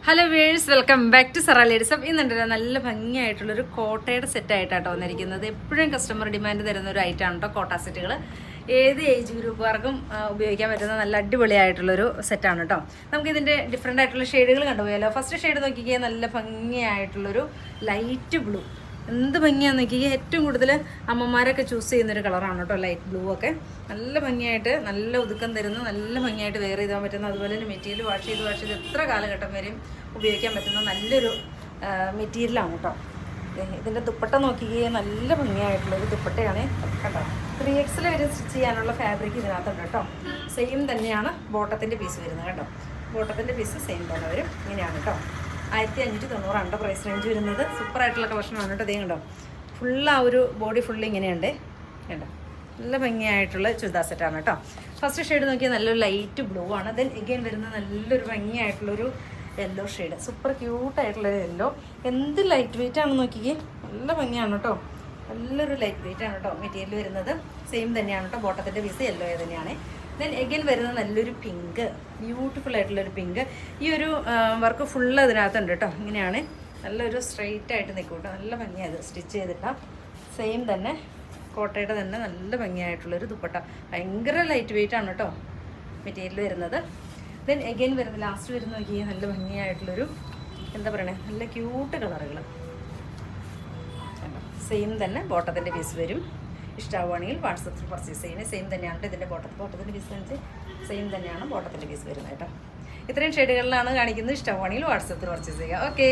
Hello viewers, welcome back to Sara ladies. അപ്പം ഇന്നുണ്ടല്ലോ നല്ല ഭംഗിയായിട്ടുള്ളൊരു കോട്ടയുടെ സെറ്റായിട്ടാട്ടോ വന്നിരിക്കുന്നത്. എപ്പോഴും കസ്റ്റമർ ഡിമാൻഡ് തരുന്ന ഒരു ഐറ്റമാണ് കേട്ടോ കോട്ട സെറ്റുകൾ. ഏത് ഏജ് ഗ്രൂപ്പുകാർക്കും ഉപയോഗിക്കാൻ പറ്റുന്ന നല്ല അടിപൊളിയായിട്ടുള്ളൊരു സെറ്റാണ് കേട്ടോ. നമുക്കിതിൻ്റെ ഡിഫറെൻ്റ് ആയിട്ടുള്ള ഷെയ്ഡുകൾ കണ്ടുപോയാലോ. ഫസ്റ്റ് ഷെയ്ഡ് നോക്കിക്കുക, നല്ല ഭംഗിയായിട്ടുള്ളൊരു ലൈറ്റ് ബ്ലൂ. എന്ത് ഭംഗിയാന്ന് നോക്കിക്കുക, ഏറ്റവും കൂടുതൽ അമ്മമാരൊക്കെ ചൂസ് ചെയ്യുന്നൊരു കളറാണ് കേട്ടോ ലൈറ്റ് ബ്ലൂ ഒക്കെ. നല്ല ഭംഗിയായിട്ട്, നല്ല ഒതുക്കം തരുന്ന, നല്ല ഭംഗിയായിട്ട് വെയർ ചെയ്താൻ പറ്റുന്ന, അതുപോലെ തന്നെ മെറ്റീരിയൽ വാഷ് ചെയ്ത് എത്ര കാലഘട്ടം വരെയും ഉപയോഗിക്കാൻ പറ്റുന്ന നല്ലൊരു മെറ്റീരിയലാണ് കേട്ടോ. ഇതിൻ്റെ ദുപ്പട്ട നോക്കിക്കുകയും നല്ല ഭംഗിയായിട്ടുള്ളൊരു ദുപ്പട്ടയാണ് കേട്ടോ. 3X വരെ സ്റ്റിച്ച് ചെയ്യാനുള്ള ഫാബ്രിക് ഇതിനകത്തുണ്ട് കേട്ടോ. സെയിം തന്നെയാണ് ബോട്ടത്തിൻ്റെ പീസ് വരുന്നത് കേട്ടോ. ബോട്ടത്തിൻ്റെ പീസ് സെയിം തന്നെ വരും. ഇങ്ങനെയാണ് കേട്ടോ. 1590 കേട്ടോ പ്രൈസ് റേഞ്ച് വരുന്നത്. സൂപ്പറായിട്ടുള്ള കളക്ഷനാണ് കേട്ടോ. ഇതേ കണ്ടോ, ഫുൾ ആ ഒരു ബോഡി ഫുള്ള് ഇങ്ങനെയുണ്ട് കേട്ടോ. നല്ല ഭംഗിയായിട്ടുള്ള ചുരിദാർ സെറ്റാണ് കേട്ടോ. ഫസ്റ്റ് ഷെയ്ഡ് നോക്കിയാൽ നല്ലൊരു ലൈറ്റ് ബ്ലൂ ആണ്. ദെൻ എഗെയിൻ വരുന്ന നല്ലൊരു ഭംഗിയായിട്ടുള്ളൊരു യെല്ലോ ഷെയ്ഡ്, സൂപ്പർ ക്യൂട്ടായിട്ടുള്ളൊരു യെല്ലോ. എന്ത് ലൈറ്റ് വെയിറ്റ് ആണെന്ന് നോക്കിക്കേ, നല്ല ഭംഗിയാണ് കേട്ടോ. നല്ലൊരു ലൈറ്റ് വെയിറ്റ് ആണ് കേട്ടോ മെറ്റീരിയൽ വരുന്നത്. സെയിം തന്നെയാണ് കേട്ടോ. ബോട്ടത്തിൻ്റെ പീസ് യെല്ലോ തന്നെയാണ്. ദെൻ എഗെയിൻ വരുന്നത് നല്ലൊരു പിങ്ക്, ബ്യൂട്ടിഫുൾ ആയിട്ടുള്ളൊരു പിങ്ക്. ഈ ഒരു വർക്ക് ഫുള്ള് അതിനകത്തുണ്ട് കേട്ടോ. ഇങ്ങനെയാണ് നല്ലൊരു സ്ട്രെയിറ്റ് ആയിട്ട് നിൽക്കും കേട്ടോ. നല്ല ഭംഗിയായത് സ്റ്റിച്ച് ചെയ്തിട്ടാൽ. സെയിം തന്നെ കോട്ടയുടെ തന്നെ നല്ല ഭംഗിയായിട്ടുള്ളൊരു ദുപ്പട്ട. ഭയങ്കര ലൈറ്റ് വെയിറ്റ് ആണ് കേട്ടോ മെറ്റീരിയൽ വരുന്നത്. ദെൻ എഗെയിൻ വരുന്നത് ലാസ്റ്റ് വരുന്ന നോക്കിയാൽ നല്ല ഭംഗിയായിട്ടുള്ളൊരു എന്താ പറയണേ, നല്ല ക്യൂട്ട് കളറുകൾ. സെയിം തന്നെ ബോട്ടത്തിൻ്റെ പീസ് വരും. ഇഷ്ടമാവുകയാണെങ്കിൽ വാട്സപ്പിൽ പർച്ചേസ് ചെയ്യുന്നത്. സെയിം തന്നെയാണ് ഇതിൻ്റെ ബോട്ടത്തിൻ്റെ പീസ് വെച്ച് സെയിം തന്നെയാണ് ബോട്ടത്തിൻ്റെ പീസ് വരുന്നത് കേട്ടോ. ഇത്രയും ഷെയ്ഡുകളിലാണ് കാണിക്കുന്നത്. ഇഷ്ടമാവുകയാണെങ്കിൽ വാട്സപ്പിൽ പർച്ചേസ് ചെയ്യുക. ഓക്കെ.